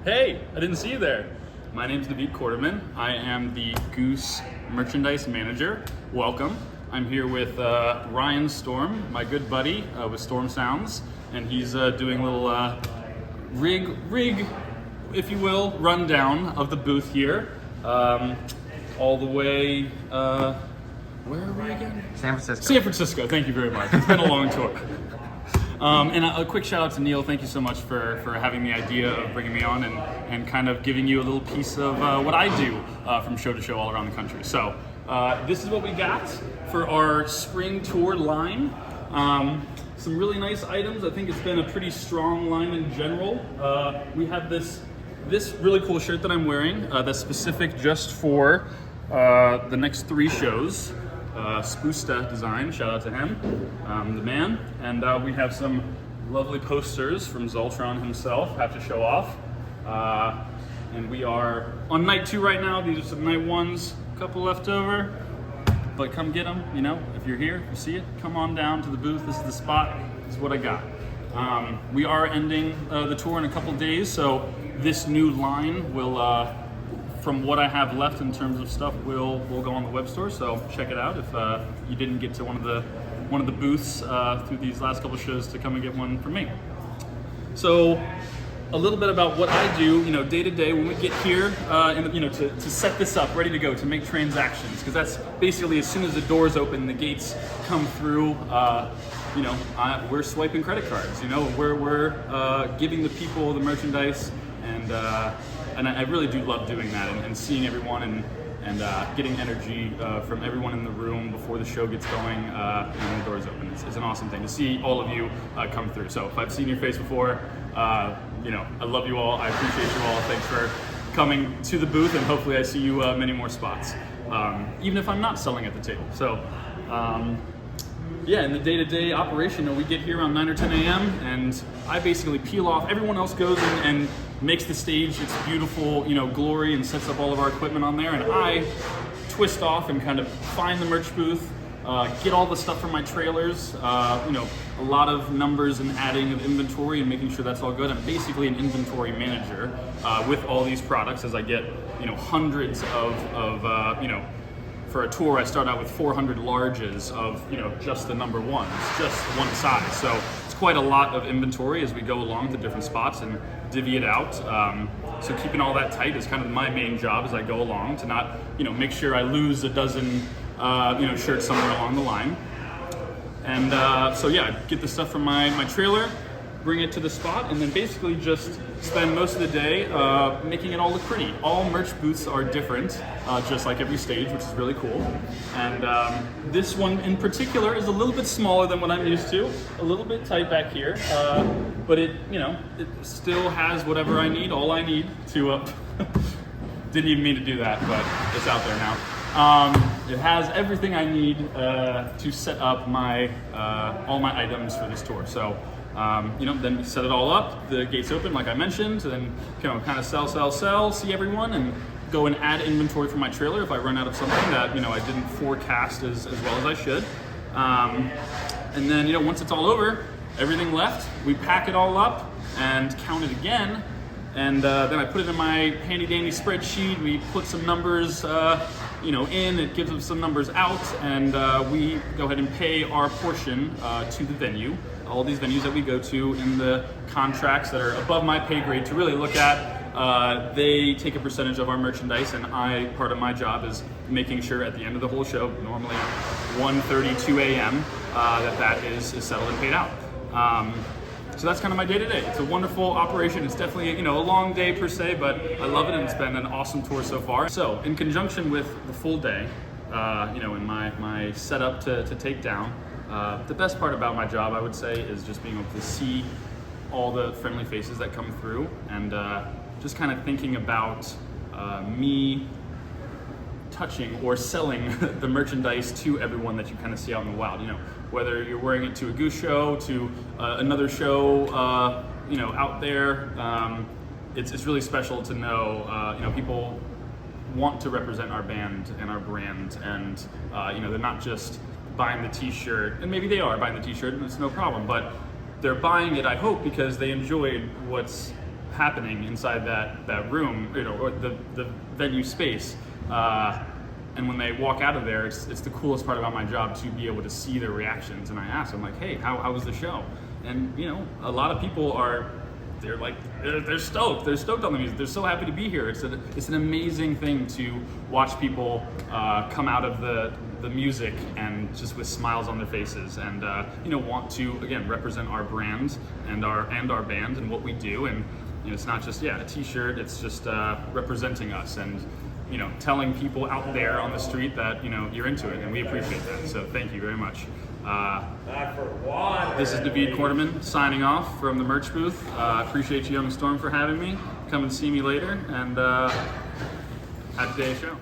Hey, I didn't see you there. My name's Naveed Quarterman. I am the Goose merchandise manager. Welcome. I'm here with Ryan Storm, my good buddy with Storm Sounds, and he's doing a little rig, if you will, rundown of the booth here. All the way, where are we again? San Francisco. San Francisco, thank you very much. It's been a long tour. And a quick shout out to Neil. Thank you so much for having the idea of bringing me on and kind of giving you a little piece of what I do from show to show all around the country. So this is what we got for our spring tour line. Some really nice items. I think it's been a pretty strong line in general. We have this really cool shirt that I'm wearing that's specific just for the next 3 shows. Spoosta design, shout out to him, the man. And we have some lovely posters from Zoltron himself, have to show off. And we are on night 2 right now. These are some night 1s, a couple left over. But come get them, you know, if you're here, if you see it, come on down to the booth. This is the spot, this is what I got. We are ending the tour in a couple days, so this new line will, from what I have left in terms of stuff, will go on the web store. So check it out if you didn't get to one of the booths through these last couple shows to come and get one from me. So a little bit about what I do, you know, day to day when we get here, to set this up, ready to go, to make transactions, because that's basically as soon as the doors open, the gates come through. We're swiping credit cards. You know, we're giving the people the merchandise, and I really do love doing that and seeing everyone and getting energy from everyone in the room before the show gets going and the doors open. It's an awesome thing to see all of you come through. So if I've seen your face before, I love you all. I appreciate you all. Thanks for coming to the booth, and hopefully I see you many more spots, even if I'm not selling at the table. So. In the day-to-day operation, we get here around 9 or 10 a.m. and I basically peel off. Everyone else goes and makes the stage its beautiful, glory and sets up all of our equipment on there. And I twist off and kind of find the merch booth, get all the stuff from my trailers, a lot of numbers and adding of inventory and making sure that's all good. I'm basically an inventory manager with all these products as I get, hundreds of for a tour, I start out with 400 larges of, just the number ones, just one size. So it's quite a lot of inventory as we go along to different spots and divvy it out. So keeping all that tight is kind of my main job as I go along to not, make sure I lose a dozen, shirts somewhere along the line. And I get the stuff from my trailer, bring it to the spot, and then basically just spend most of the day making it all look pretty. All merch booths are different, just like every stage, which is really cool. And this one in particular is a little bit smaller than what I'm used to, a little bit tight back here, but it still has whatever I need, all I need to, didn't even mean to do that, but it's out there now. It has everything I need to set up all my items for this tour. So. Then we set it all up, the gates open like I mentioned, then kind of sell, see everyone, and go and add inventory for my trailer if I run out of something that I didn't forecast as well as I should. And then once it's all over, everything left, we pack it all up and count it again, and then I put it in my handy dandy spreadsheet. We put some numbers in, it gives us some numbers out, and we go ahead and pay our portion to the venue. All these venues that we go to in the contracts that are above my pay grade to really look at, they take a percentage of our merchandise, and part of my job is making sure at the end of the whole show, normally 1:32 a.m., that is settled and paid out. So that's kind of my day-to-day. It's a wonderful operation. It's definitely a long day per se, but I love it, and it's been an awesome tour so far. So in conjunction with the full day, in my setup to take down, the best part about my job, I would say, is just being able to see all the friendly faces that come through, and just kind of thinking about me touching or selling the merchandise to everyone that you kind of see out in the wild. Whether you're wearing it to a Goose show, to another show, out there, it's really special to know, people want to represent our band and our brand, and they're not just buying the t-shirt, and maybe they are buying the t-shirt and it's no problem, but they're buying it, I hope, because they enjoyed what's happening inside that room, or the venue space. And when they walk out of there, it's the coolest part about my job to be able to see their reactions. And I ask them, like, hey, how was the show? And a lot of people they're stoked. They're stoked on the music. They're so happy to be here. It's an amazing thing to watch people come out of the music and just with smiles on their faces, and want to again represent our brand and our band and what we do. And it's not just a T-shirt. It's just representing us and telling people out there on the street that you're into it, and we appreciate that. So thank you very much. This is Naveed Quarterman signing off from the merch booth. Appreciate you, Young Storm, for having me. Come and see me later, and have a day show.